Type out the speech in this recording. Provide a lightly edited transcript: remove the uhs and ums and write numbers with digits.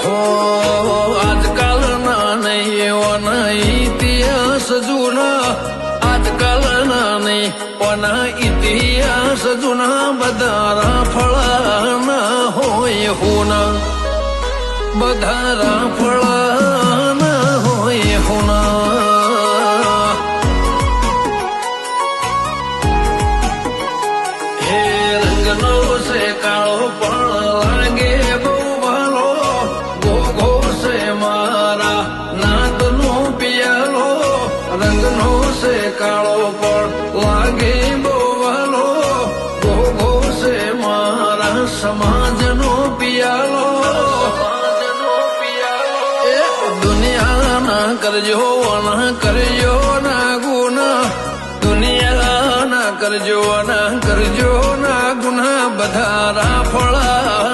હો આજકાલના નહીં એવાના ઇતિહાસ જૂના, આજકાલના નહીં ઓના ઇતિહાસ જૂના, બધા રાફળાના હોય હોના, બધા રાફળાના હોય હોના. હે રંગનો છે કાળો પણ લાગે બહુ ભાલો, ગોગો છે મારા નાદનો પિયાલો. રંગનો છે કાળો પણ લાગે બહુ ભાલો, ગોગો છે મારા સમાજનો પિયાલો. દુનિયાના કરજો ના કરજો ના ગુના, દુનિયાના કરજો ના કરજો ના ગુના, બધા રાફળા